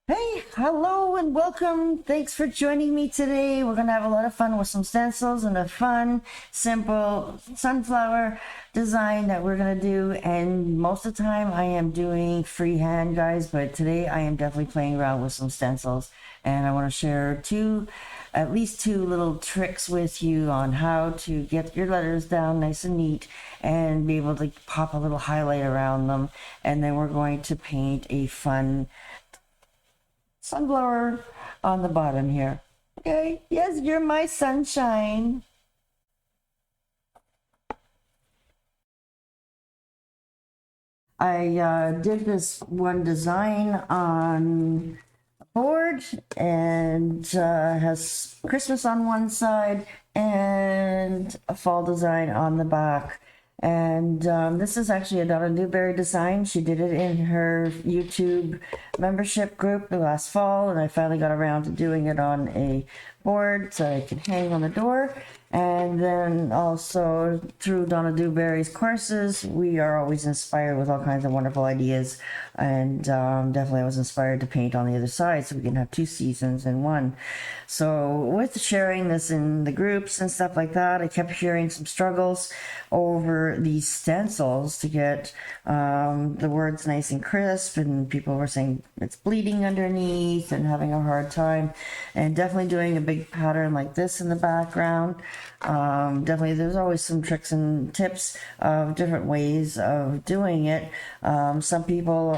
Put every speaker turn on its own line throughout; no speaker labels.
Hey, hello and welcome. Thanks for joining me today. We're going to have a lot of fun with some stencils and a fun, simple sunflower design that we're going to do. And most of the time I am doing freehand, guys, but today I am definitely playing around with some stencils. And I want to share at least two little tricks with you on how to get your letters down nice and neat and be able to pop a little highlight around them. And then we're going to paint a fun sunflower on the bottom here. Okay, yes, you're my sunshine. I did this one design on a board and has Christmas on one side and a fall design on the back. And this is actually a Donna Newberry design. She did it in her YouTube membership group last fall, and I finally got around to doing it on a board so I can hang on the door. And then also through Donna Newberry's courses, we are always inspired with all kinds of wonderful ideas. And definitely I was inspired to paint on the other side so we can have two seasons in one. So with sharing this in the groups and stuff like that, I kept hearing some struggles over these stencils to get the words nice and crisp, and people were saying it's bleeding underneath and having a hard time, and definitely doing a big pattern like this in the background. Definitely there's always some tricks and tips of different ways of doing it. Some people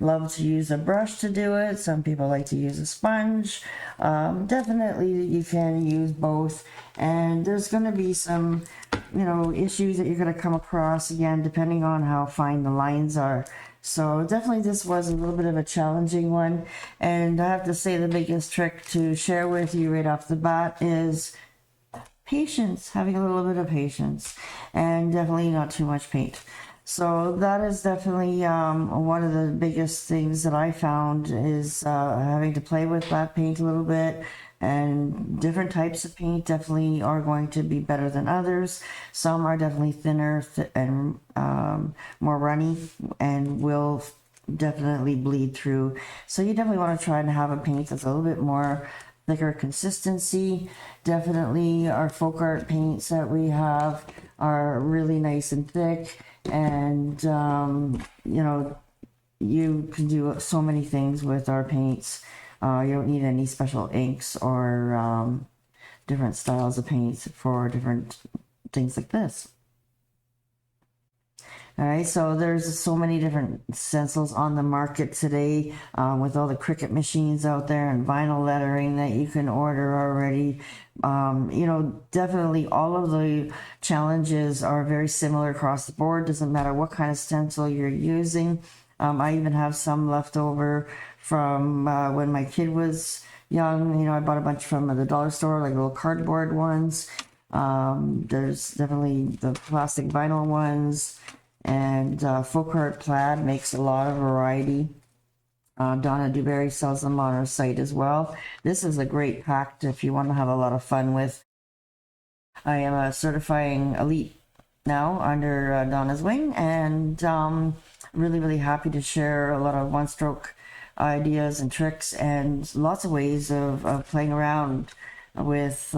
love to use a brush to do it. Some people like to use a sponge. Definitely you can use both, and there's going to be some issues that you're going to come across again depending on how fine the lines are. So definitely this was a little bit of a challenging one, and I have to say the biggest trick to share with you right off the bat is patience, having a little bit of patience, and definitely not too much paint. So that is definitely one of the biggest things that I found is having to play with that paint a little bit. And different types of paint definitely are going to be better than others. Some are definitely thinner and more runny and will definitely bleed through. So you definitely want to try and have a paint that's a little bit more thicker consistency. Definitely our folk art paints that we have are really nice and thick, and you can do so many things with our paints. You don't need any special inks or different styles of paints for different things like this. All right, so there's so many different stencils on the market today with all the Cricut machines out there and vinyl lettering that you can order already. Definitely all of the challenges are very similar across the board. Doesn't matter what kind of stencil you're using. I even have some left over from when my kid was young. I bought a bunch from the dollar store, like little cardboard ones. There's definitely the plastic vinyl ones. And folk art plaid makes a lot of variety. Donna Newberry sells them on her site as well. This is a great pack if you want to have a lot of fun with. I am a certifying elite now under Donna's wing, and really, really happy to share a lot of one-stroke ideas and tricks and lots of ways of playing around with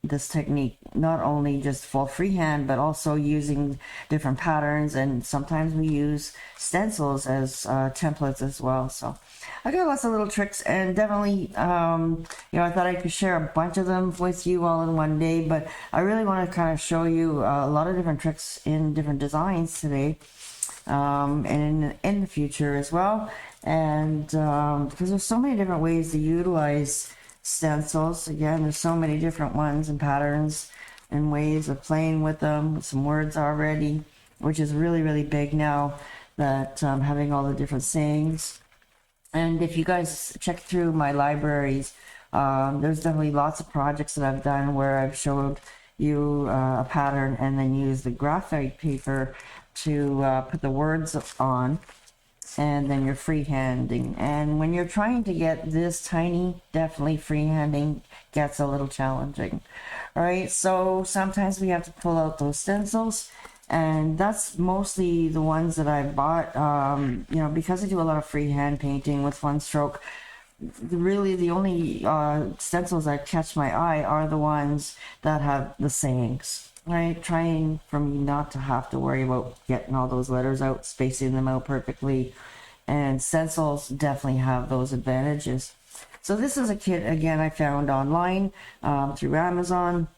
this technique, not only just full freehand, but also using different patterns, and sometimes we use stencils as templates as well. So I got lots of little tricks, and definitely I thought I could share a bunch of them with you all in one day, but I really want to kind of show you a lot of different tricks in different designs today, and in the future as well. And because there's so many different ways to utilize stencils. Again, there's so many different ones and patterns and ways of playing with them, with some words already, which is really, really big now, that having all the different sayings. And if you guys check through my libraries, there's definitely lots of projects that I've done where I've showed you a pattern and then use the graphite paper to put the words on, and then you're freehanding. And when you're trying to get this tiny, definitely freehanding gets a little challenging. All right, so sometimes we have to pull out those stencils And that's mostly the ones that I've bought, you know, because I do a lot of freehand painting with one stroke. Really, the only stencils that catch my eye are the ones that have the sayings, right? Trying for me not to have to worry about getting all those letters out, spacing them out perfectly. And stencils definitely have those advantages. So this is a kit, again, I found online through Amazon.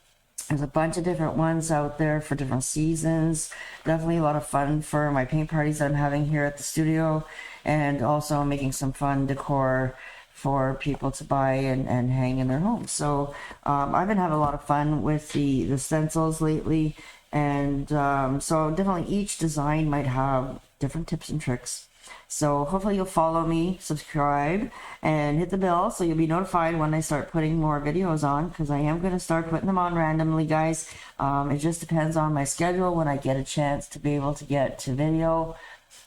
There's a bunch of different ones out there for different seasons. Definitely a lot of fun for my paint parties that I'm having here at the studio, and also making some fun decor for people to buy and hang in their homes. So I've been having a lot of fun with the stencils lately, and so definitely each design might have different tips and tricks. So hopefully you'll follow me, subscribe, and hit the bell so you'll be notified when I start putting more videos on, because I am going to start putting them on randomly, guys. It just depends on my schedule when I get a chance to be able to get to video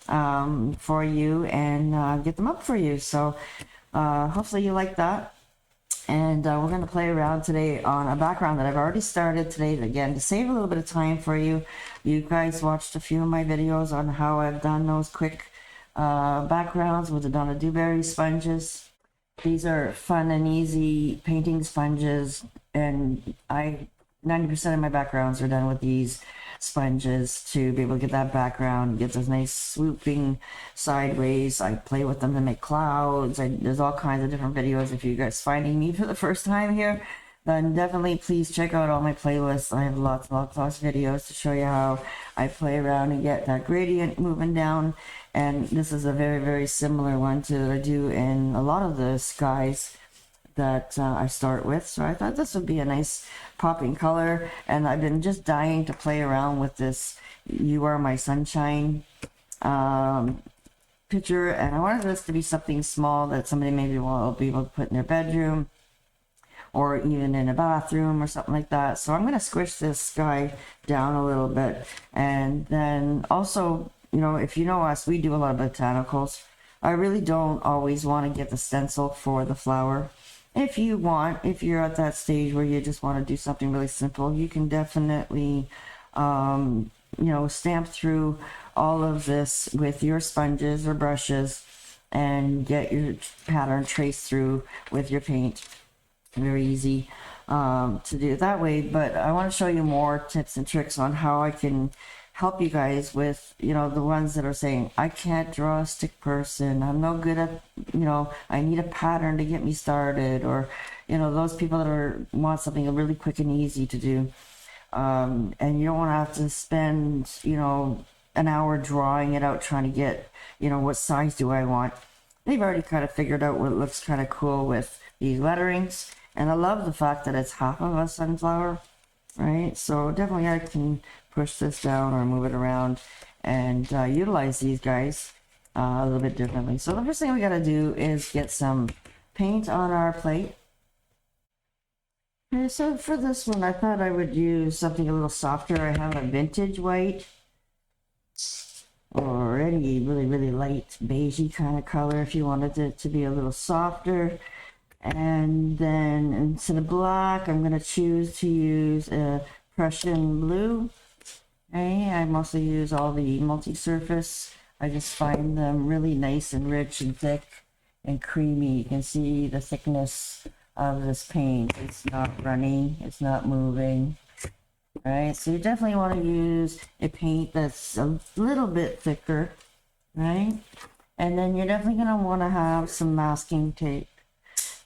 for you and get them up for you. So hopefully you like that. And we're going to play around today on a background that I've already started today, again, to save a little bit of time for you. You guys watched a few of my videos on how I've done those quick backgrounds with the Donna Dewberry sponges. These are fun and easy painting sponges, and 90% of my backgrounds are done with these sponges to be able to get that background, get those nice swooping sideways. I play with them to make clouds. There's all kinds of different videos. If you guys finding me for the first time here, then definitely please check out all my playlists. I have lots of videos to show you how I play around and get that gradient moving down. And this is a very, very similar one to that I do in a lot of the skies that I start with. So I thought this would be a nice popping color, and I've been just dying to play around with this "You Are My Sunshine" picture, and I wanted this to be something small that somebody maybe will be able to put in their bedroom or even in a bathroom or something like that. So I'm going to squish this guy down a little bit. And then also, you know, if you know us, we do a lot of botanicals. I really don't always want to get the stencil for the flower. If you want, if you're at that stage where you just want to do something really simple, you can definitely, you know, stamp through all of this with your sponges or brushes and get your pattern traced through with your paint. Very easy to do it that way. But I want to show you more tips and tricks on how I can help you guys with, you know, the ones that are saying, I can't draw a stick person, I'm no good at, you know, I need a pattern to get me started, or, you know, those people that want something really quick and easy to do, and you don't want to have to spend, you know, an hour drawing it out trying to get, you know, what size do I want. They've already kind of figured out what looks kind of cool with these letterings, and I love the fact that it's half of a sunflower, right? So definitely I can push this down or move it around and utilize these guys a little bit differently. So the first thing we got to do is get some paint on our plate. Okay, so for this one, I thought I would use something a little softer. I have a vintage white or any really, really light beigey kind of color if you wanted it to be a little softer. And then instead of black, I'm going to choose to use a Prussian blue. Okay, I mostly use all the multi-surface. I just find them really nice and rich and thick and creamy. You can see the thickness of this paint. It's not runny, it's not moving. Right, so you definitely want to use a paint that's a little bit thicker, right? And then you're definitely going to want to have some masking tape.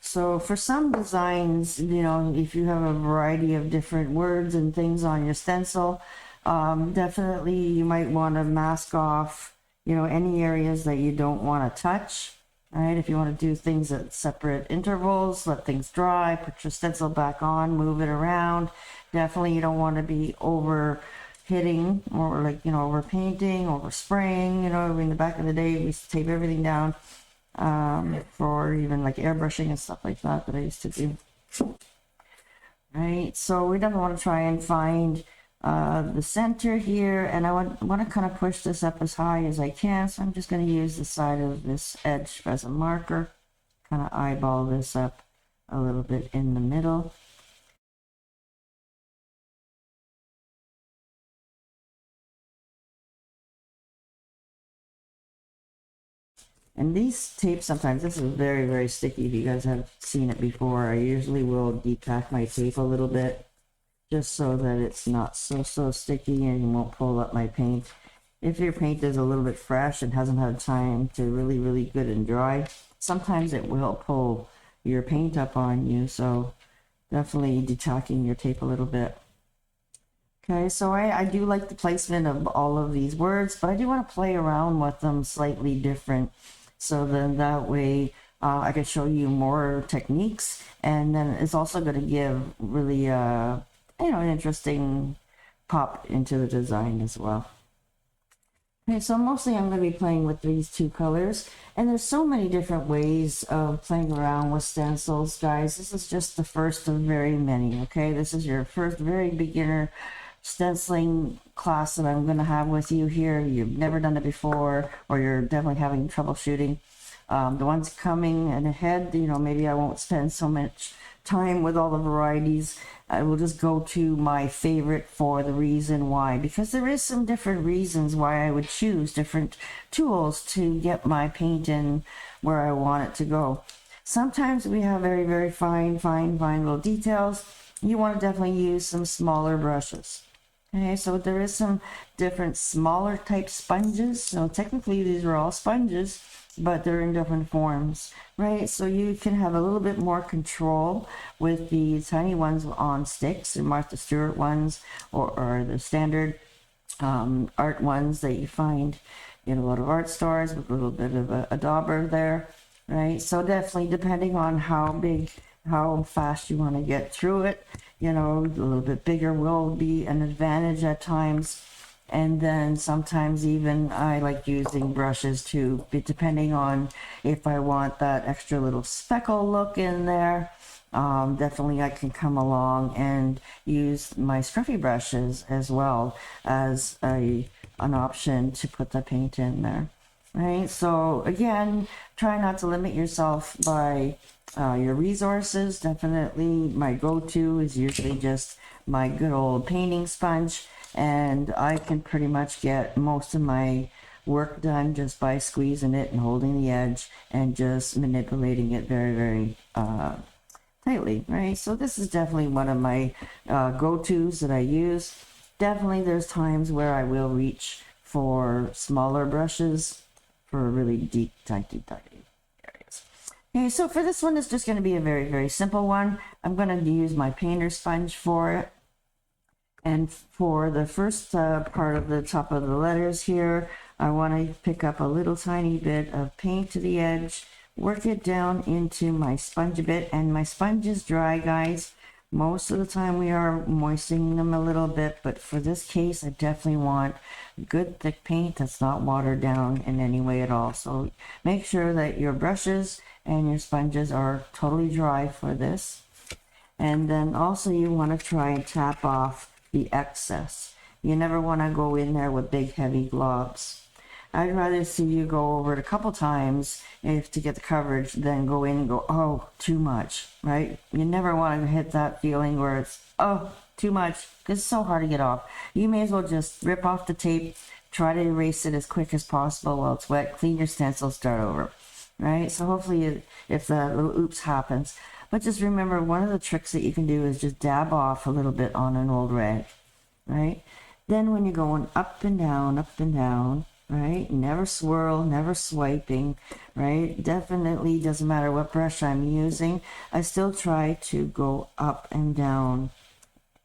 So for some designs, you know, if you have a variety of different words and things on your stencil, definitely you might want to mask off, you know, any areas that you don't want to touch, right? If you want to do things at separate intervals, let things dry, put your stencil back on, move it around. Definitely you don't want to be over hitting or, like, you know, over painting, over spraying. You know, in the back of the day we used to tape everything down for even like airbrushing and stuff like that I used to do. Right, so we definitely want to try and find the center here, and I want to kind of push this up as high as I can. So I'm just going to use the side of this edge as a marker, kind of eyeball this up a little bit in the middle. And these tapes sometimes, this is very, very sticky. If you guys have seen it before, I usually will depack my tape a little bit just so that it's not so sticky and won't pull up my paint. If your paint is a little bit fresh and hasn't had time to really good and dry, sometimes it will pull your paint up on you. So definitely detacking your tape a little bit. Okay, so I do like the placement of all of these words, but I do want to play around with them slightly different. So then that way I can show you more techniques, and then it's also going to give really, an interesting pop into the design as well. Okay, so mostly I'm going to be playing with these two colors, and there's so many different ways of playing around with stencils, guys. This is just the first of very many, okay? This is your first very beginner stenciling class that I'm going to have with you here. You've never done it before, or you're definitely having troubleshooting. The ones coming and ahead, maybe I won't spend so much time with all the varieties. I will just go to my favorite for the reason why, because there is some different reasons why I would choose different tools to get my paint in where I want it to go. Sometimes we have very fine little details. You want to definitely use some smaller brushes. Okay, so there is some different smaller type sponges. So technically these are all sponges, but they're in different forms, right? So you can have a little bit more control with the tiny ones on sticks, the Martha Stewart ones, or the standard art ones that you find in a lot of art stores with a little bit of a dauber there, right? So definitely depending on how fast you want to get through it, a little bit bigger will be an advantage at times. And then sometimes even I like using brushes too, depending on if I want that extra little speckle look in there. Definitely I can come along and use my scruffy brushes as well as an option to put the paint in there. Right, so again, try not to limit yourself by your resources. Definitely my go-to is usually just my good old painting sponge, and I can pretty much get most of my work done just by squeezing it and holding the edge and just manipulating it very tightly, right? So this is definitely one of my go-tos that I use. Definitely there's times where I will reach for smaller brushes for really deep, tiny areas. Okay, so for this one, it's just going to be a very simple one. I'm going to use my painter sponge for it. And for the first part of the top of the letters here, I want to pick up a little tiny bit of paint to the edge, work it down into my sponge a bit, and my sponge is dry, guys. Most of the time we are moistening them a little bit, but for this case, I definitely want good thick paint that's not watered down in any way at all. So make sure that your brushes and your sponges are totally dry for this. And then also you want to try and tap off the excess. You never want to go in there with big heavy globs. I'd rather see you go over it a couple times to get the coverage than go in and go, oh, too much, right? You never want to hit that feeling where it's, oh, too much, because it's so hard to get off. You may as well just rip off the tape, try to erase it as quick as possible while it's wet, clean your stencil, start over, right? So hopefully if that little oops happens. But just remember, one of the tricks that you can do is just dab off a little bit on an old rag, right? Then when you're going up and down, right? Never swirl, never swiping, right? Definitely doesn't matter what brush I'm using. I still try to go up and down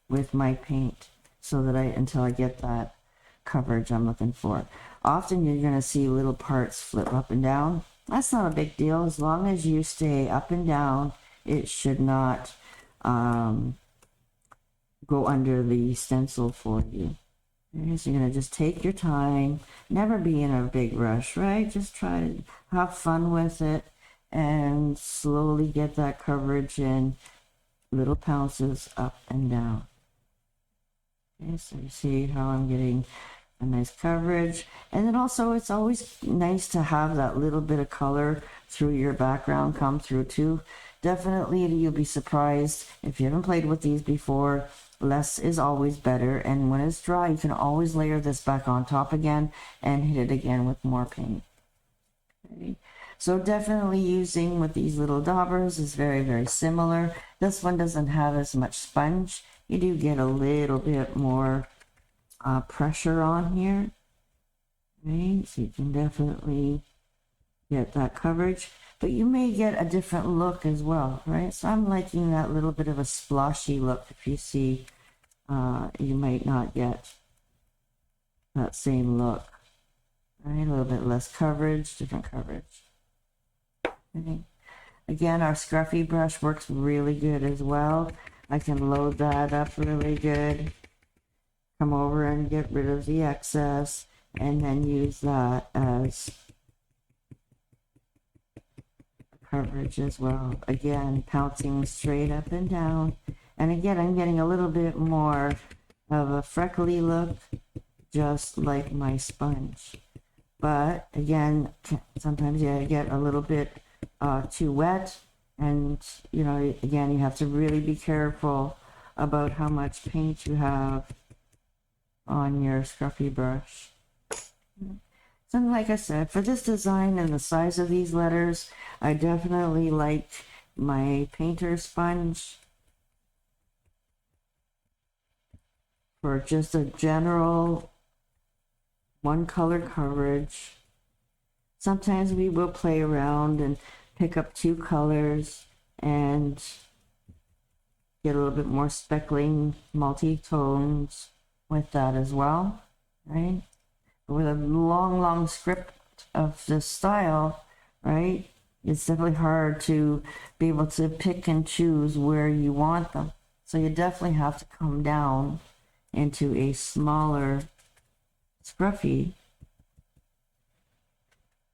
with my paint so that until I get that coverage I'm looking for. Often you're going to see little parts flip up and down. That's not a big deal. As long as you stay up and down, it should not go under the stencil for you. So you're going to just take your time, never be in a big rush, right? Just try to have fun with it and slowly get that coverage in, little pounces up and down. Okay, so you see how I'm getting a nice coverage. And then also it's always nice to have that little bit of color through your background come through too. Definitely you'll be surprised if you haven't played with these before. Less is always better, and when it's dry you can always layer this back on top again and hit it again with more paint. Okay. So definitely using with these little daubers is very, very similar. This one doesn't have as much sponge. You do get a little bit more pressure on here. Right, so you can definitely get that coverage, but you may get a different look as well, right? So I'm liking that little bit of a splotchy look. If you see, you might not get that same look, right? A little bit less coverage, different coverage. Okay. Again, our scruffy brush works really good as well. I can load that up really good, come over and get rid of the excess, and then use that as coverage as well. Again, pouncing straight up and down. And again, I'm getting a little bit more of a freckly look, just like my sponge. But again, sometimes you get a little bit too wet. And, you know, again, you have to really be careful about how much paint you have on your scruffy brush. So like I said, for this design and the size of these letters, I definitely like my painter sponge for just a general one color coverage. Sometimes we will play around and pick up two colors and get a little bit more speckling, multi-tones with that as well, right? With a long script of this style, right, it's definitely hard to be able to pick and choose where you want them. So you definitely have to come down into a smaller scruffy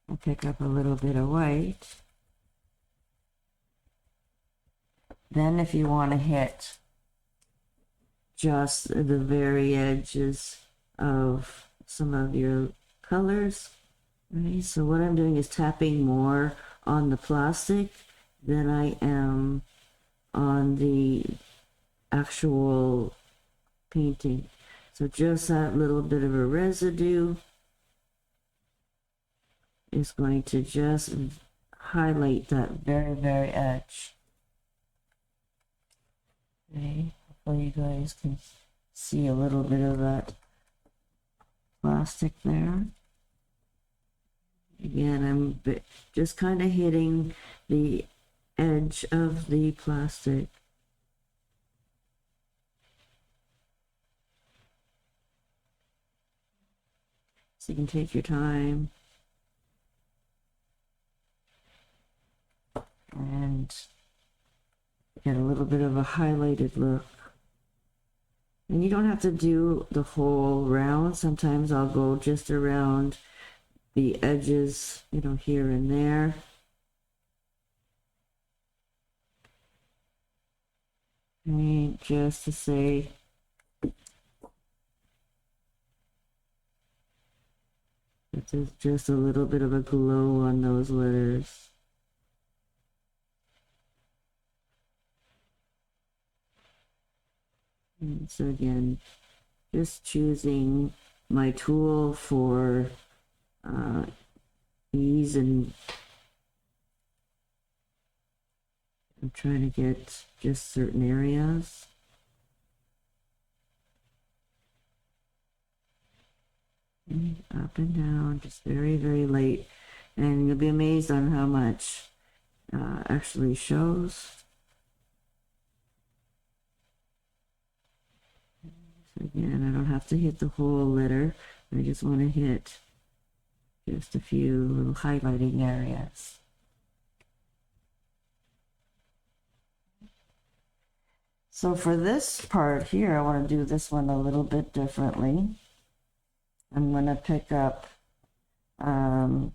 and pick up a little bit of white. Then if you want to hit just the very edges of some of your colors, right? So what I'm doing is tapping more on the plastic than I am on the actual painting. So just that little bit of a residue is going to just highlight that very, very edge. Okay, hopefully you guys can see a little bit of that plastic there. Again, I'm just kind of hitting the edge of the plastic. So you can take your time and get a little bit of a highlighted look. And you don't have to do the whole round. Sometimes I'll go just around the edges, you know, here and there. And just to say, that there's just a little bit of a glow on those letters. And so again, just choosing my tool for ease, and I'm trying to get just certain areas. And up and down, just very, very light. And you'll be amazed on how much actually shows. So again, I don't have to hit the whole letter. I just want to hit just a few little highlighting areas. So for this part here, I want to do this one a little bit differently. I'm going to pick up the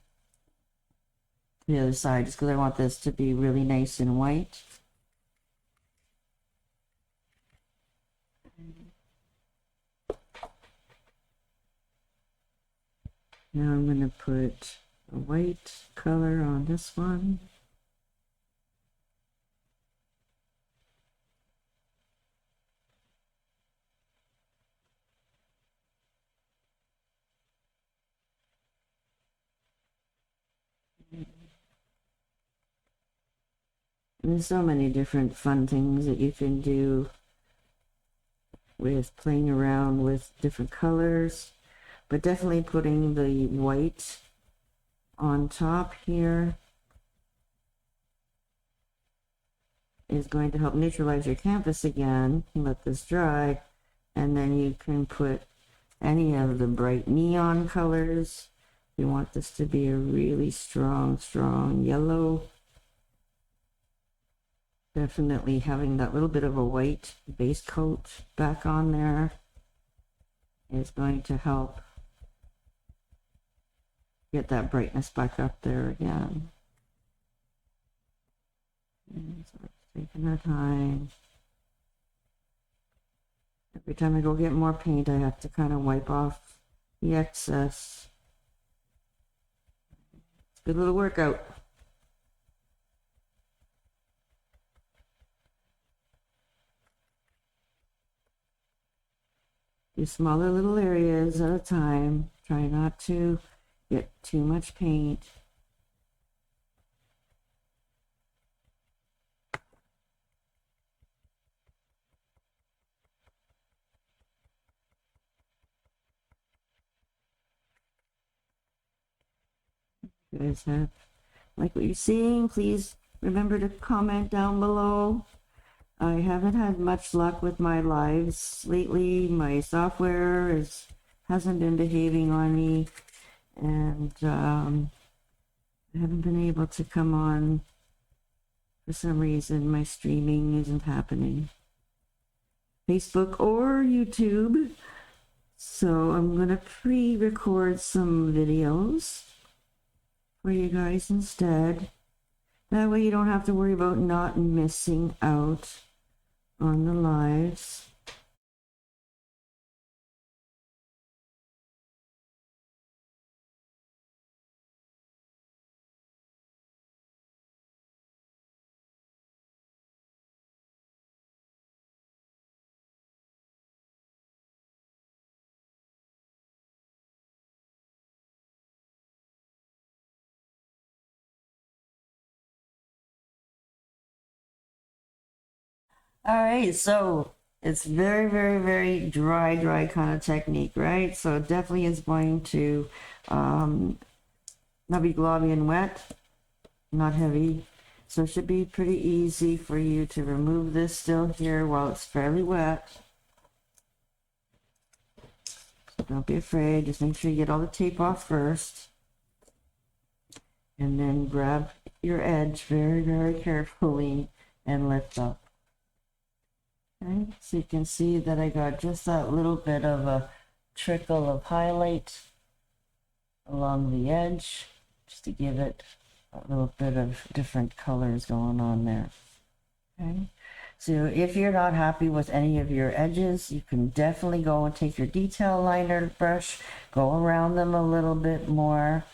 other side just because I want this to be really nice and white. Now I'm going to put a white color on this one. And there's so many different fun things that you can do with playing around with different colors, but definitely putting the white on top here is going to help neutralize your canvas again. Let this dry, and then you can put any of the bright neon colors. You want this to be a really strong yellow. Definitely having that little bit of a white base coat back on there is going to help get that brightness back up there again. And so taking our time. Every time I go get more paint, I have to kind of wipe off the excess. It's a good little workout. Do smaller little areas at a time. Try not to get too much paint. You guys have like what you're seeing, please remember to comment down below. I haven't had much luck with my lives lately. My software hasn't been behaving on me, and I haven't been able to come on for some reason. My streaming isn't happening, Facebook or YouTube. So I'm gonna pre-record some videos for you guys instead. That way you don't have to worry about not missing out on the lives. All right, so it's very dry kind of technique, right? So it definitely is going to not be globby and wet, not heavy. So it should be pretty easy for you to remove this still here while it's fairly wet. So don't be afraid, just make sure you get all the tape off first. And then grab your edge very carefully and lift up. Okay, so you can see that I got just that little bit of a trickle of highlight along the edge, just to give it a little bit of different colors going on there. Okay, so if you're not happy with any of your edges, you can definitely go and take your detail liner brush, go around them a little bit more,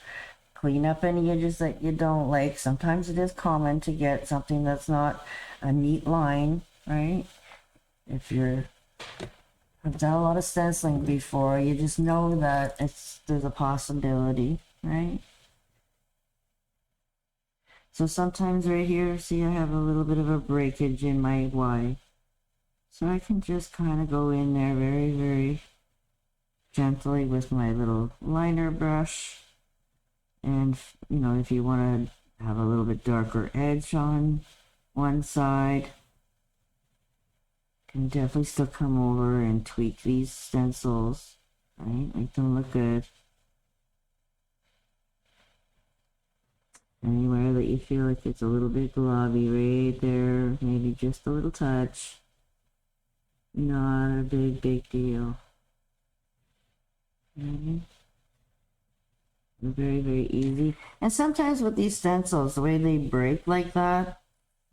clean up any edges that you don't like. Sometimes it is common to get something that's not a neat line, right? If I've done a lot of stenciling before, you just know that there's a possibility, right? So sometimes right here, see, I have a little bit of a breakage in my Y. So I can just kind of go in there very gently with my little liner brush. And, you know, if you want to have a little bit darker edge on one side, can definitely still come over and tweak these stencils, right? Make them look good. Anywhere that you feel like it's a little bit globby, right there, maybe just a little touch. Not a big deal. Okay. Very easy. And sometimes with these stencils, the way they break like that,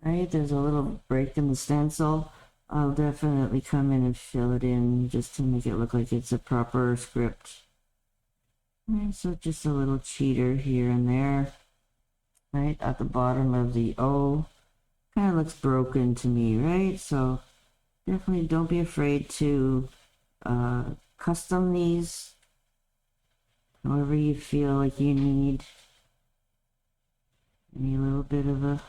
right? There's a little break in the stencil. I'll definitely come in and fill it in just to make it look like it's a proper script. Right, so just a little cheater here and there. Right, at the bottom of the O. Kind of looks broken to me, right? So definitely don't be afraid to custom these however you feel like you need. Any little bit of a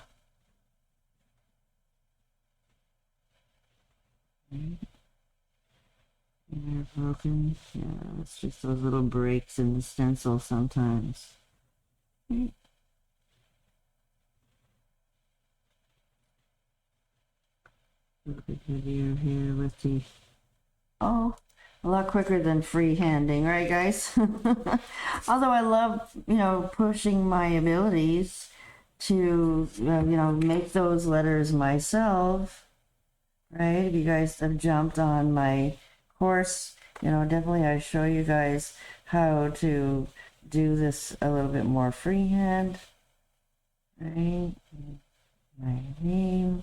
They're broken. Yeah, it's just those little breaks in the stencil sometimes. A little bit heavier here with the, oh, a lot quicker than freehanding, right guys? Although I love, pushing my abilities to, make those letters myself, right? If you guys have jumped on my course, definitely I show you guys how to do this a little bit more freehand, right? My name,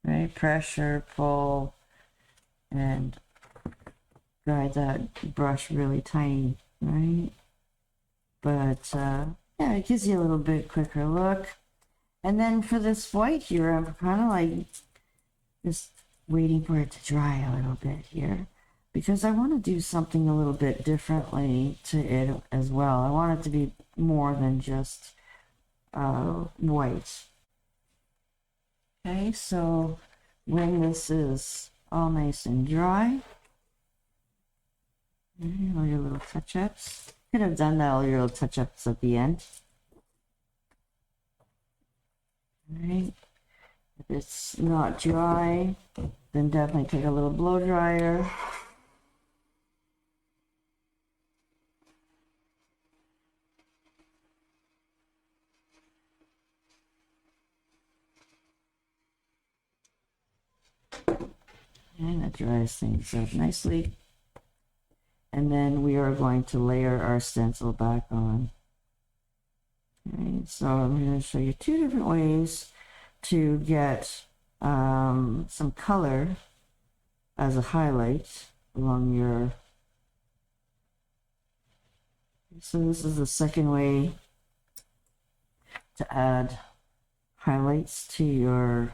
right? Pressure, pull, and guide that brush really tiny, right? But yeah, it gives you a little bit quicker look. And then for this white here, I'm kind of like just waiting for it to dry a little bit here, because I want to do something a little bit differently to it as well. I want it to be more than just white. Okay, so when this is all nice and dry, all your little touch-ups. Could have done all your little touch-ups at the end. All right. If it's not dry, then definitely take a little blow dryer. And that dries things up nicely. And then we are going to layer our stencil back on. Okay, so I'm going to show you two different ways to get some color as a highlight along your. So this is the second way to add highlights to your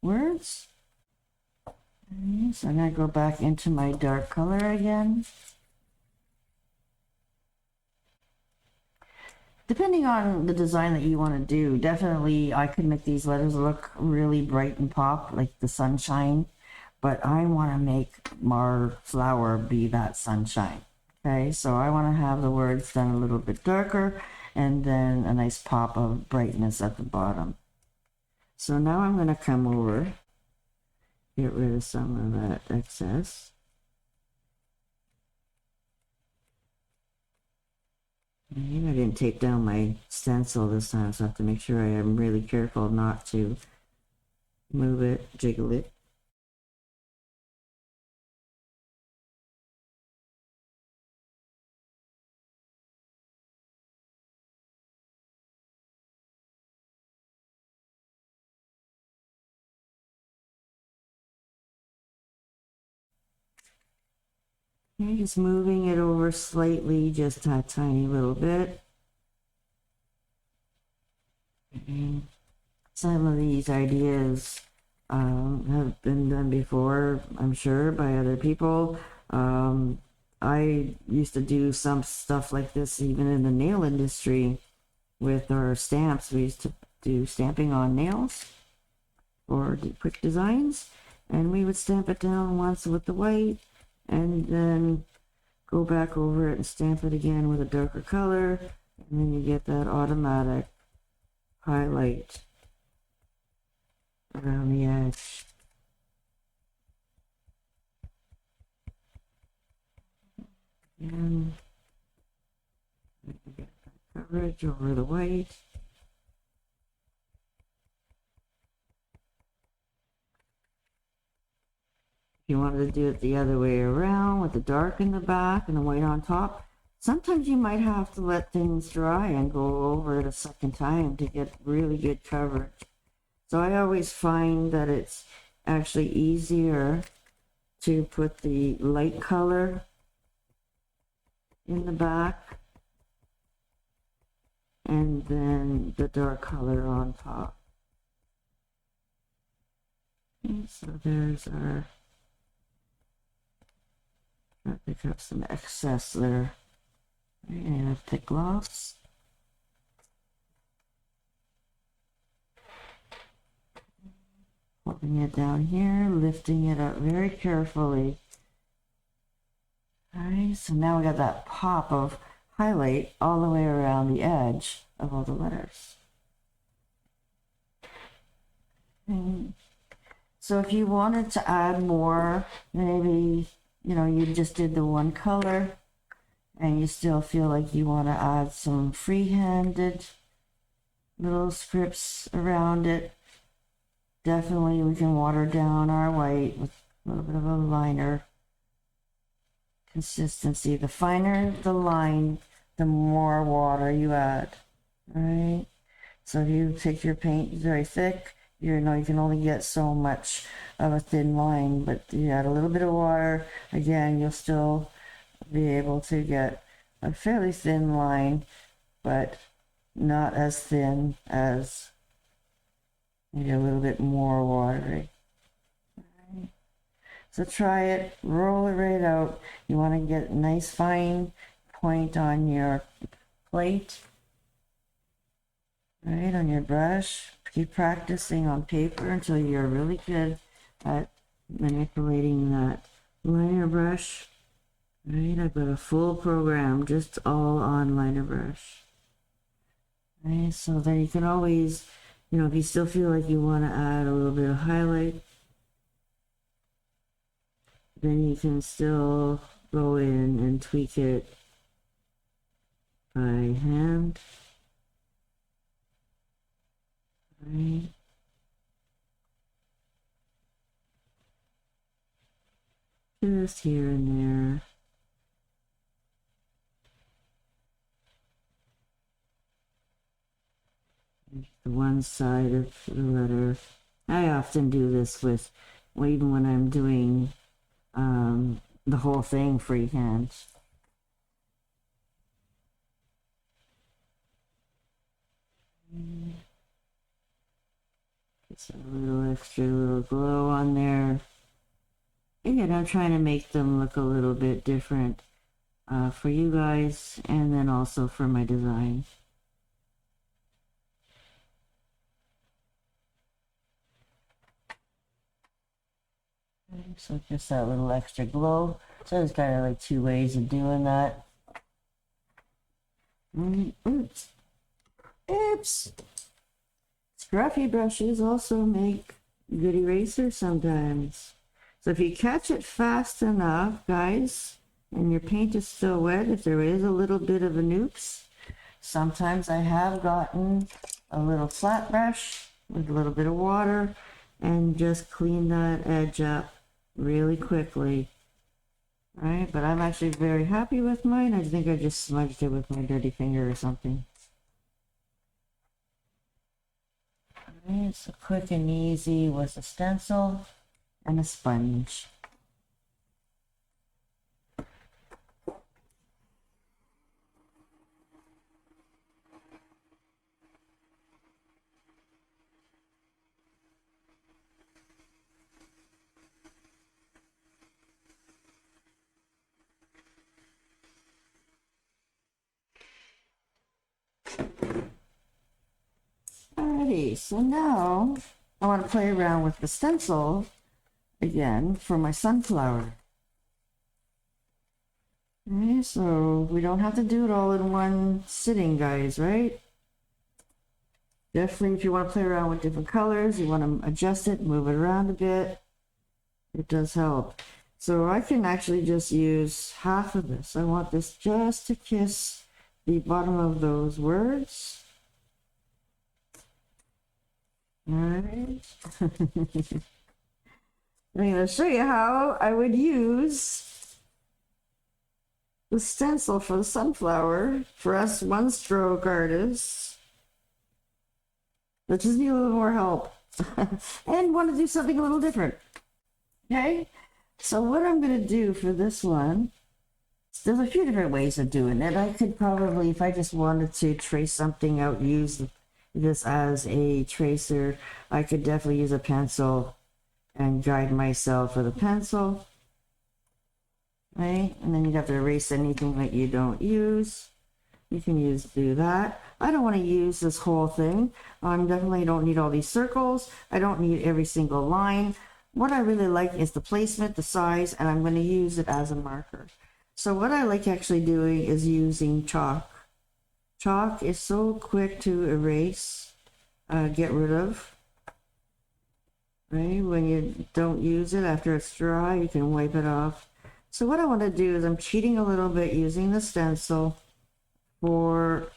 words. Okay, so I'm going to go back into my dark color again. Depending on the design that you want to do, definitely I could make these letters look really bright and pop, like the sunshine, but I want to make our flower be that sunshine. Okay, so I want to have the words done a little bit darker and then a nice pop of brightness at the bottom. So now I'm going to come over, get rid of some of that excess. I didn't tape down my stencil this time, so I have to make sure I am really careful not to move it, jiggle it. Okay, just moving it over slightly, just a tiny little bit. And some of these ideas have been done before, I'm sure, by other people. I used to do some stuff like this even in the nail industry with our stamps. We used to do stamping on nails or quick designs, and we would stamp it down once with the white and then go back over it and stamp it again with a darker color, and then you get that automatic highlight around the edge. And get that coverage over the white. If you wanted to do it the other way around with the dark in the back and the white on top, sometimes you might have to let things dry and go over it a second time to get really good coverage. So I always find that it's actually easier to put the light color in the back and then the dark color on top. Okay, so there's our, I'll pick up some excess there. And thick gloss. Holding it down here, lifting it up very carefully Okay, so now we got that pop of highlight all the way around the edge of all the letters. Okay. So if you wanted to add more, maybe, you know, you just did the one color and you still feel like you want to add some free-handed little scripts around it, definitely we can water down our white with a little bit of a liner consistency. The finer the line, the more water you add. All right. So if you take your paint very thick, you know you can only get so much of a thin line, but you add a little bit of water, again, you'll still be able to get a fairly thin line, but not as thin as maybe a little bit more watery. Right. So try it, roll it right out. You want to get a nice fine point on your plate, right, on your brush. Keep practicing on paper until you're really good at manipulating that liner brush. Right, I've got a full program just all on liner brush. Right, so then you can always, you know, if you still feel like you want to add a little bit of highlight, then you can still go in and tweak it by hand. Right. Just here and there. The one side of the letter. I often do this with, well, even when I'm doing the whole thing freehand. Just a little extra little glow on there. Again, I'm trying to make them look a little bit different for you guys, and then also for my design. So just that little extra glow. So there's kind of like two ways of doing that. Oops. Oops. Scruffy brushes also make good erasers sometimes. So if you catch it fast enough, guys, and your paint is still wet, if there is a little bit of an oops, sometimes I have gotten a little flat brush with a little bit of water and just clean that edge up really quickly. All right, but I'm actually very happy with mine. I think I just smudged it with my dirty finger or something. All right, so quick and easy with a stencil and a sponge. Alrighty, so now I want to play around with the stencil again for my sunflower. Okay, so we don't have to do it all in one sitting, guys, right? Definitely if you want to play around with different colors, you want to adjust it, move it around a bit, it does help. So I can actually just use half of this. I want this just to kiss the bottom of those words. All right. I'm going to show you how I would use the stencil for the sunflower for us one-stroke artists that just need a little more help and want to do something a little different. Okay, so what I'm going to do for this one, there's a few different ways of doing it. I could probably, if I just wanted to trace something out, use this as a tracer. I could definitely use a pencil and guide myself with a pencil, right? And then you'd have to erase anything that you don't use. You can do that. I don't want to use this whole thing. Definitely don't need all these circles. I don't need every single line. What I really like is the placement, the size, and I'm going to use it as a marker. So what I like actually doing is using chalk. Chalk is so quick to erase, get rid of. Right? When you don't use it after it's dry, you can wipe it off. So what I want to do is I'm cheating a little bit using the stencil for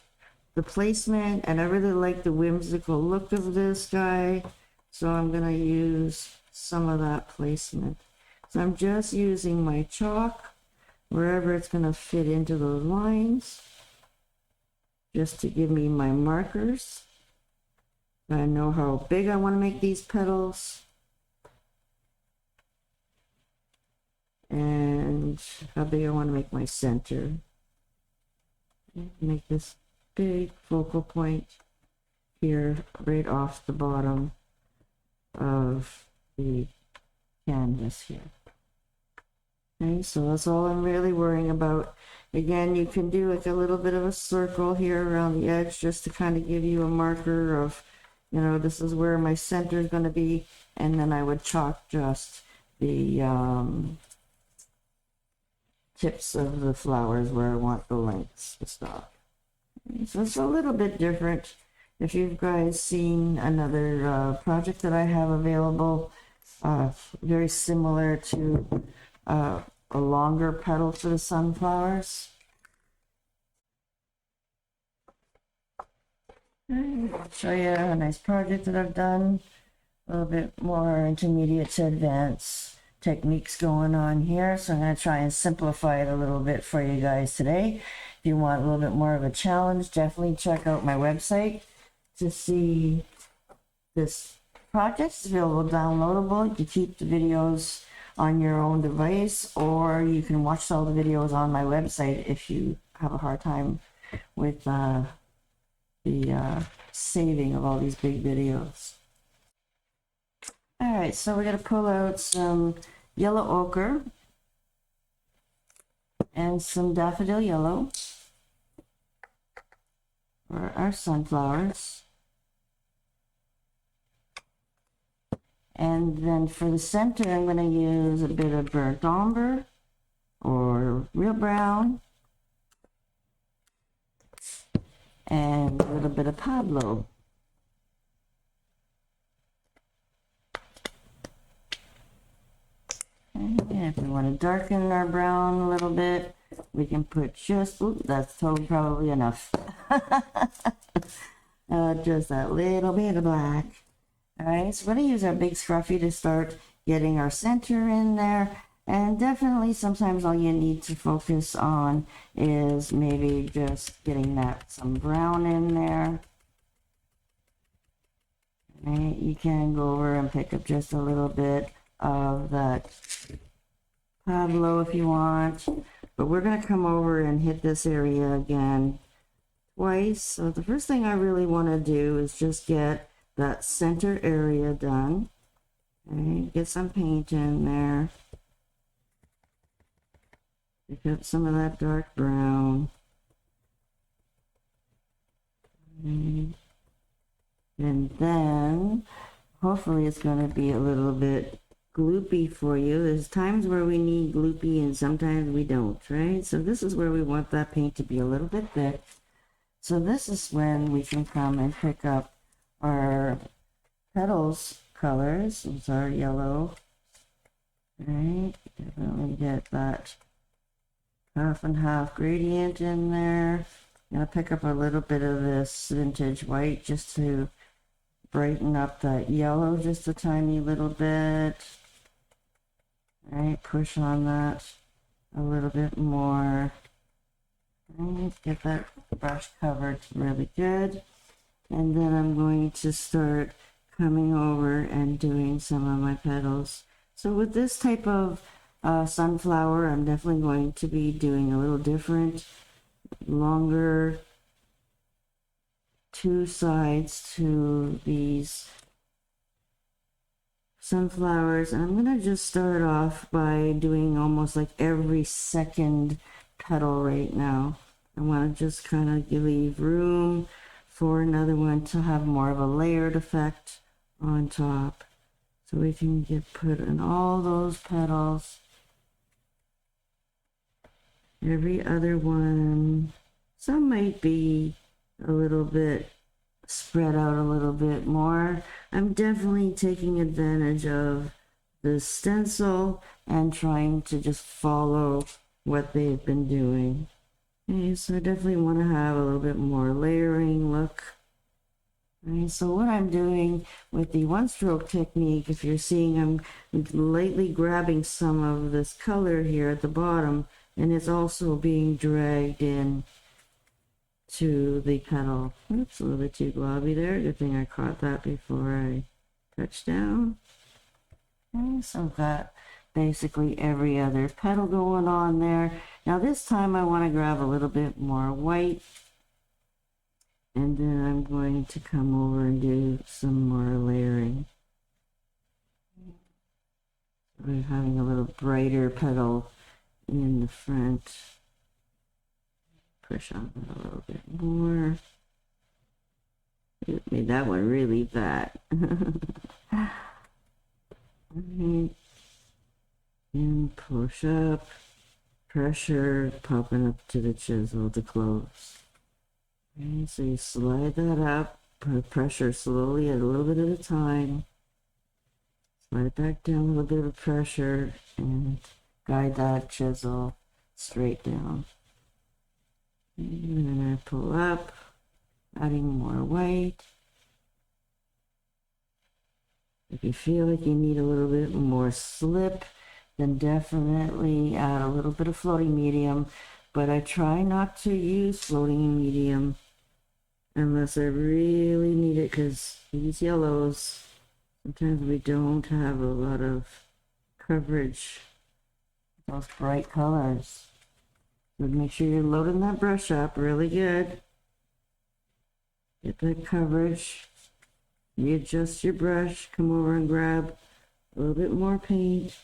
the placement, and I really like the whimsical look of this guy, so I'm going to use some of that placement. So I'm just using my chalk wherever it's going to fit into those lines, just to give me my markers. I know how big I want to make these petals and how big I want to make my center. Make this big focal point here right off the bottom of the canvas here. Okay, so that's all I'm really worrying about. Again, you can do like a little bit of a circle here around the edge just to kind of give you a marker of, you know, this is where my center is going to be, and then I would chalk just the tips of the flowers where I want the lengths to stop. So it's a little bit different. If you guys seen another project that I have available, very similar to a longer petal for the sunflowers. I'll show you a nice project that I've done. A little bit more intermediate to advanced techniques going on here, so I'm going to try and simplify it a little bit for you guys today. If you want a little bit more of a challenge, definitely check out my website to see this project. It's available downloadable. You can keep the videos on your own device, or you can watch all the videos on my website if you have a hard time with the saving of all these big videos. All right, so we're going to pull out some yellow ochre and some daffodil yellow for our sunflowers. And then for the center, I'm going to use a bit of burnt umber or real brown and a little bit of Pablo. And if we want to darken our brown a little bit, we can put just, oops, that's totally probably enough. Just that little bit of black. All right, so we're going to use our big scruffy to start getting our center in there. And definitely sometimes all you need to focus on is maybe just getting that some brown in there. All right, you can go over and pick up just a little bit of that Pablo if you want, but we're going to come over and hit this area again twice. So the first thing I really want to do is just get that center area done. Okay, get some paint in there. Pick up some of that dark brown. Okay. And then hopefully it's going to be a little bit gloopy for you. There's times where we need gloopy and sometimes we don't, right? So this is where we want that paint to be a little bit thick. So this is when we can come and pick up our petals colors. It's our yellow. Right, definitely get that half and half gradient in there. I'm gonna pick up a little bit of this vintage white just to brighten up that yellow just a tiny little bit. All right, push on that a little bit more. Right, get that brush covered really good. And then I'm going to start coming over and doing some of my petals. So with this type of sunflower, I'm definitely going to be doing a little different, longer two sides to these sunflowers. And I'm going to just start off by doing almost like every second petal right now. I want to just kind of leave room for another one to have more of a layered effect on top. So we can put in all those petals. Every other one, some might be a little bit spread out a little bit more. I'm definitely taking advantage of the stencil and trying to just follow what they've been doing. Okay, so I definitely want to have a little bit more layering look. Okay, so what I'm doing with the one stroke technique, if you're seeing, I'm lightly grabbing some of this color here at the bottom, and it's also being dragged in to the petal. Oops, a little bit too globby there. Good thing I caught that before I touched down. Okay, so I've got basically every other petal going on there. Now this time I want to grab a little bit more white, and then I'm going to come over and do some more layering. We're having a little brighter petal in the front. Push on that a little bit more. It made that one really fat. Right. And push up, pressure, popping up to the chisel to close. Okay, so you slide that up, put pressure slowly at a little bit at a time. Slide it back down, a little bit of pressure, and guide that chisel straight down. And then I pull up, adding more white. If you feel like you need a little bit more slip, then definitely add a little bit of floating medium. But I try not to use floating medium unless I really need it, because these yellows, sometimes we don't have a lot of coverage. Those bright colors. So make sure you're loading that brush up really good. Get that coverage. Readjust your brush. Come over and grab a little bit more paint.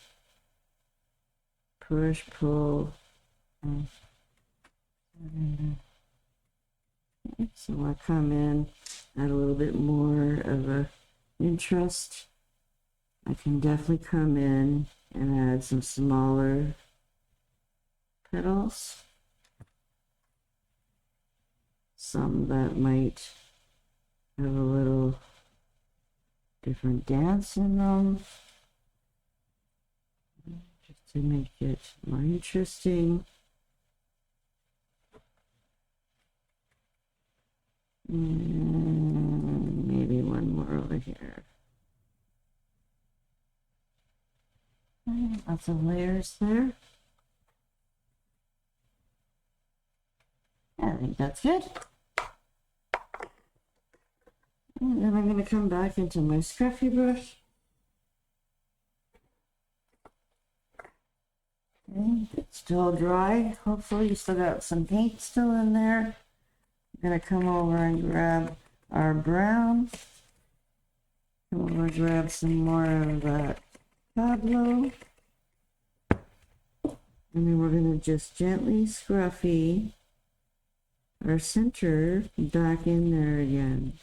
Push, pull. So I come in, add a little bit more of a interest. I can definitely come in and add some smaller petals. Some that might have a little different dance in them, just to make it more interesting. And maybe one more over here. Lots of layers there. I think that's good. And then I'm going to come back into my scruffy brush. Okay, it's still dry. Hopefully you still got some paint still in there. I'm going to come over and grab our brown. Come over and grab some more of that Pablo. And then we're going to just gently scruffy our center back in there again.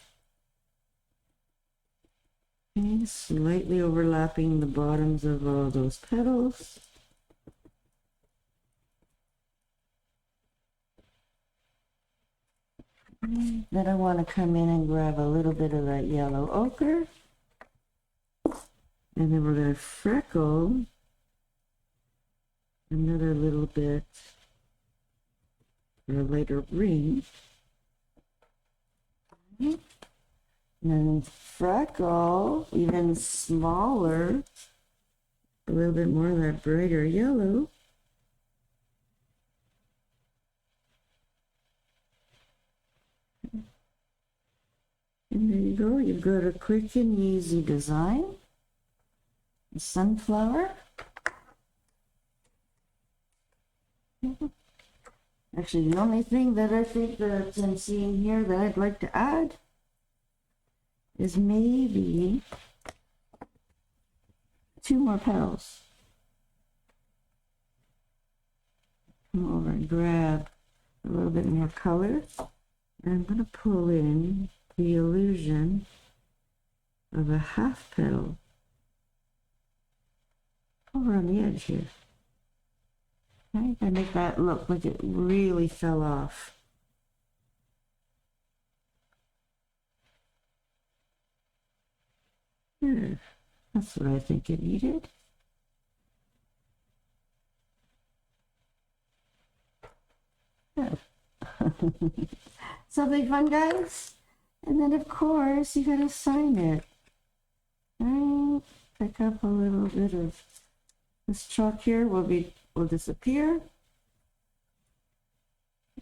Okay, slightly overlapping the bottoms of all those petals. Then I want to come in and grab a little bit of that yellow ochre. And then we're going to freckle another little bit for a lighter green. And then freckle even smaller, a little bit more of that brighter yellow. And there you go, you've got a quick and easy design. A sunflower. Actually, the only thing that I think that I'm seeing here that I'd like to add is maybe 2 more petals. Come over and grab a little bit more color. And I'm going to pull in the illusion of a half petal over on the edge here. Okay, I make that look like it really fell off. That's what I think it needed. Yeah. Something fun, guys. And then, of course, you gotta sign it. And pick up a little bit of this chalk here will disappear.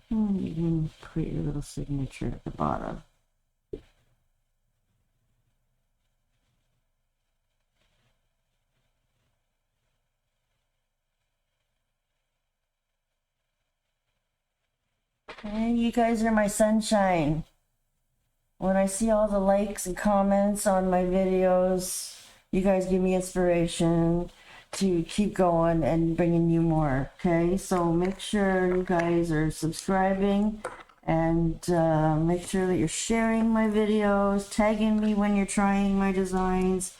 And you can put your little signature at the bottom. And you guys are my sunshine. When I see all the likes and comments on my videos, you guys give me inspiration to keep going and bringing you more, okay? So make sure you guys are subscribing and make sure that you're sharing my videos, tagging me when you're trying my designs.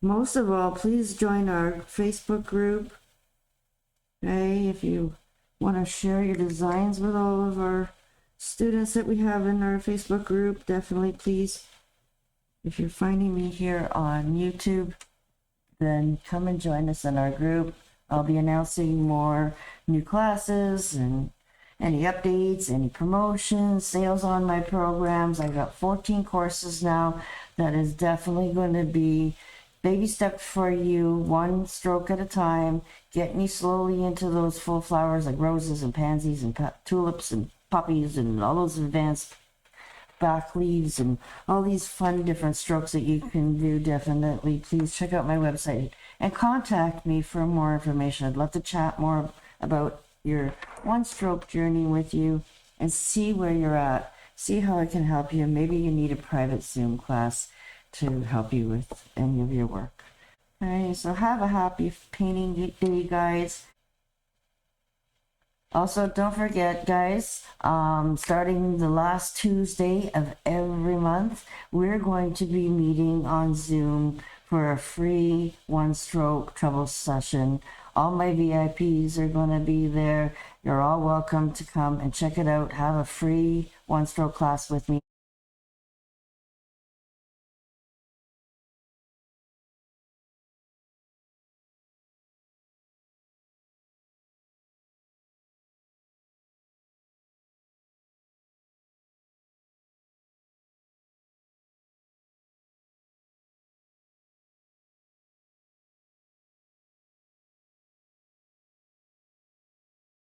Most of all, please join our Facebook group, okay? If you want to share your designs with all of our students that we have in our Facebook group, definitely please. If you're finding me here on YouTube, then come and join us in our group. I'll be announcing more new classes and any updates, any promotions, sales on my programs. I got 14 courses now. That is definitely going to be baby steps for you, one stroke at a time, getting you slowly into those full flowers like roses and pansies and tulips and poppies and all those advanced back leaves and all these fun different strokes that you can do. Definitely please check out my website and contact me for more information. I'd love to chat more about your one stroke journey with you and see where you're at, see how I can help you. Maybe you need a private Zoom class to help you with any of your work. All right, so have a happy painting day, guys. Also, don't forget, guys, starting the last Tuesday of every month, we're going to be meeting on Zoom for a free one-stroke trouble session. All my VIPs are going to be there. You're all welcome to come and check it out. Have a free one-stroke class with me.